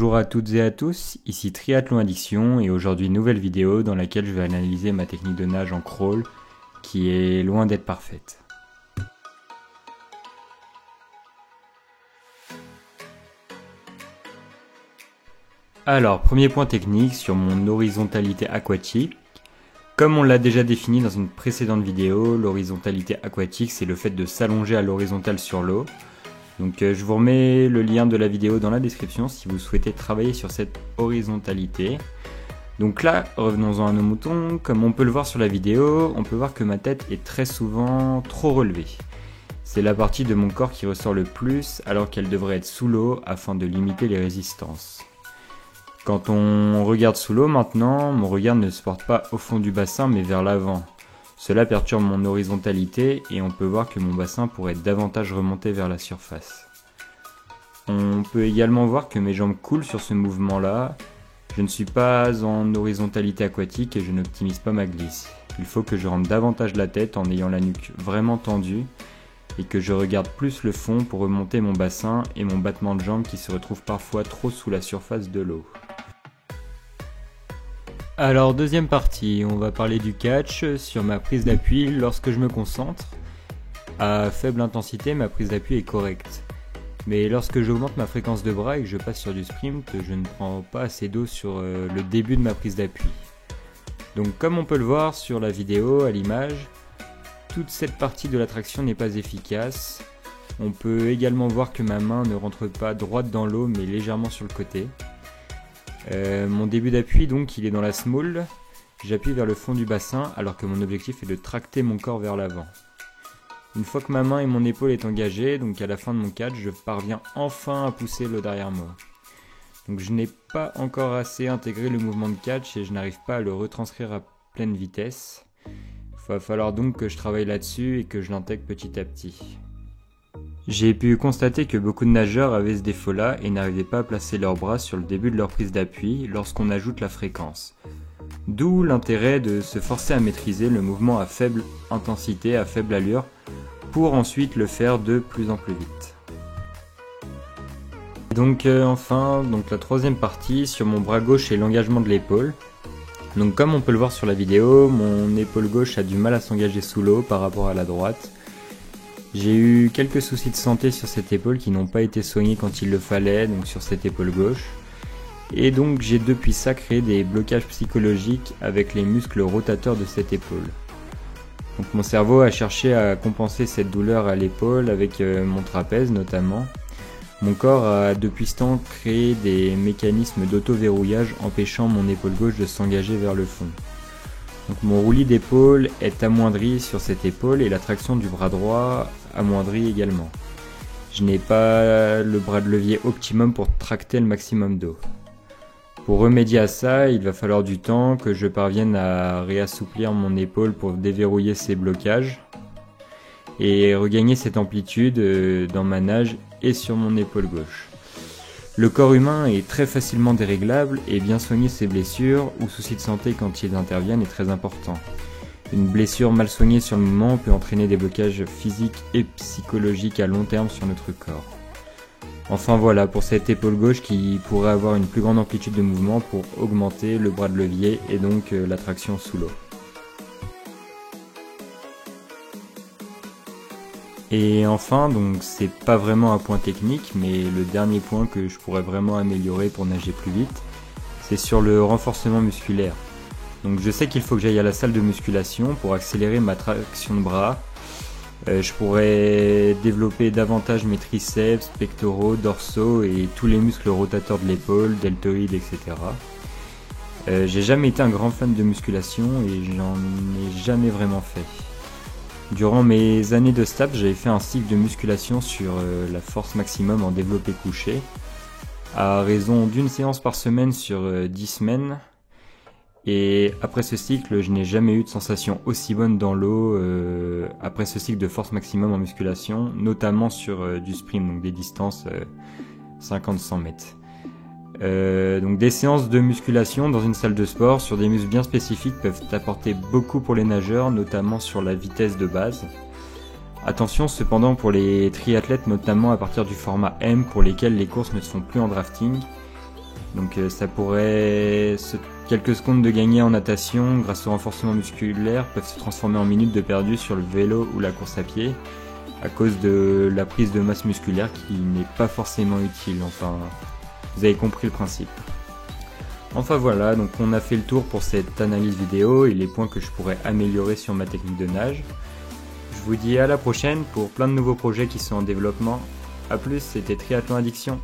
Bonjour à toutes et à tous, ici Triathlon Addiction et aujourd'hui nouvelle vidéo dans laquelle je vais analyser ma technique de nage en crawl qui est loin d'être parfaite. Alors, premier point technique sur mon horizontalité aquatique. Comme on l'a déjà défini dans une précédente vidéo, l'horizontalité aquatique c'est le fait de s'allonger à l'horizontale sur l'eau. Donc je vous remets le lien de la vidéo dans la description si vous souhaitez travailler sur cette horizontalité. Donc là, revenons-en à nos moutons. Comme on peut le voir sur la vidéo, on peut voir que ma tête est très souvent trop relevée. C'est la partie de mon corps qui ressort le plus alors qu'elle devrait être sous l'eau afin de limiter les résistances. Quand on regarde sous l'eau maintenant, mon regard ne se porte pas au fond du bassin mais vers l'avant. Cela perturbe mon horizontalité et on peut voir que mon bassin pourrait davantage remonter vers la surface. On peut également voir que mes jambes coulent sur ce mouvement-là. Je ne suis pas en horizontalité aquatique et je n'optimise pas ma glisse. Il faut que je rentre davantage la tête en ayant la nuque vraiment tendue et que je regarde plus le fond pour remonter mon bassin et mon battement de jambes qui se retrouve parfois trop sous la surface de l'eau. Alors deuxième partie, on va parler du catch sur ma prise d'appui lorsque je me concentre. À faible intensité, ma prise d'appui est correcte. Mais lorsque j'augmente ma fréquence de bras et que je passe sur du sprint, je ne prends pas assez d'eau sur le début de ma prise d'appui. Donc comme on peut le voir sur la vidéo, à l'image, toute cette partie de la traction n'est pas efficace. On peut également voir que ma main ne rentre pas droite dans l'eau mais légèrement sur le côté. Mon début d'appui donc il est dans la small, j'appuie vers le fond du bassin alors que mon objectif est de tracter mon corps vers l'avant. Une fois que ma main et mon épaule est engagée, donc à la fin de mon catch, je parviens enfin à pousser l'eau derrière moi. Donc je n'ai pas encore assez intégré le mouvement de catch et je n'arrive pas à le retranscrire à pleine vitesse. Il va falloir donc que je travaille là-dessus et que je l'intègre petit à petit. J'ai pu constater que beaucoup de nageurs avaient ce défaut-là et n'arrivaient pas à placer leurs bras sur le début de leur prise d'appui lorsqu'on ajoute la fréquence. D'où l'intérêt de se forcer à maîtriser le mouvement à faible intensité, à faible allure, pour ensuite le faire de plus en plus vite. Donc enfin, la troisième partie sur mon bras gauche et l'engagement de l'épaule. Donc comme on peut le voir sur la vidéo, mon épaule gauche a du mal à s'engager sous l'eau par rapport à la droite. J'ai eu quelques soucis de santé sur cette épaule qui n'ont pas été soignés quand il le fallait, donc sur cette épaule gauche. Et donc j'ai depuis ça créé des blocages psychologiques avec les muscles rotateurs de cette épaule. Donc mon cerveau a cherché à compenser cette douleur à l'épaule avec mon trapèze notamment. Mon corps a depuis ce temps créé des mécanismes d'auto-verrouillage empêchant mon épaule gauche de s'engager vers le fond. Donc mon roulis d'épaule est amoindri sur cette épaule et la traction du bras droit amoindrie également. Je n'ai pas le bras de levier optimum pour tracter le maximum d'eau. Pour remédier à ça, il va falloir du temps que je parvienne à réassouplir mon épaule pour déverrouiller ces blocages et regagner cette amplitude dans ma nage et sur mon épaule gauche. Le corps humain est très facilement déréglable et bien soigner ses blessures ou soucis de santé quand ils interviennent est très important. Une blessure mal soignée sur le moment peut entraîner des blocages physiques et psychologiques à long terme sur notre corps. Enfin voilà pour cette épaule gauche qui pourrait avoir une plus grande amplitude de mouvement pour augmenter le bras de levier et donc la traction sous l'eau. Et enfin, donc c'est pas vraiment un point technique, mais le dernier point que je pourrais vraiment améliorer pour nager plus vite, c'est sur le renforcement musculaire. Donc je sais qu'il faut que j'aille à la salle de musculation pour accélérer ma traction de bras. Je pourrais développer davantage mes triceps, pectoraux, dorsaux et tous les muscles rotateurs de l'épaule, deltoïdes, etc. J'ai jamais été un grand fan de musculation et j'en ai jamais vraiment fait. Durant mes années de STAPS, j'avais fait un cycle de musculation sur la force maximum en développé couché, à raison d'une séance par semaine sur 10 semaines. Et après ce cycle, je n'ai jamais eu de sensation aussi bonne dans l'eau après ce cycle de force maximum en musculation, notamment sur du sprint, donc des distances 50-100 mètres. Donc des séances de musculation dans une salle de sport sur des muscles bien spécifiques peuvent apporter beaucoup pour les nageurs, notamment sur la vitesse de base. Attention cependant pour les triathlètes, notamment à partir du format M pour lesquels les courses ne se font plus en drafting. Donc quelques secondes de gagné en natation grâce au renforcement musculaire peuvent se transformer en minutes de perdu sur le vélo ou la course à pied à cause de la prise de masse musculaire qui n'est pas forcément utile. Enfin, vous avez compris le principe. Enfin voilà, donc on a fait le tour pour cette analyse vidéo et les points que je pourrais améliorer sur ma technique de nage. Je vous dis à la prochaine pour plein de nouveaux projets qui sont en développement. A plus, c'était Triathlon Addiction.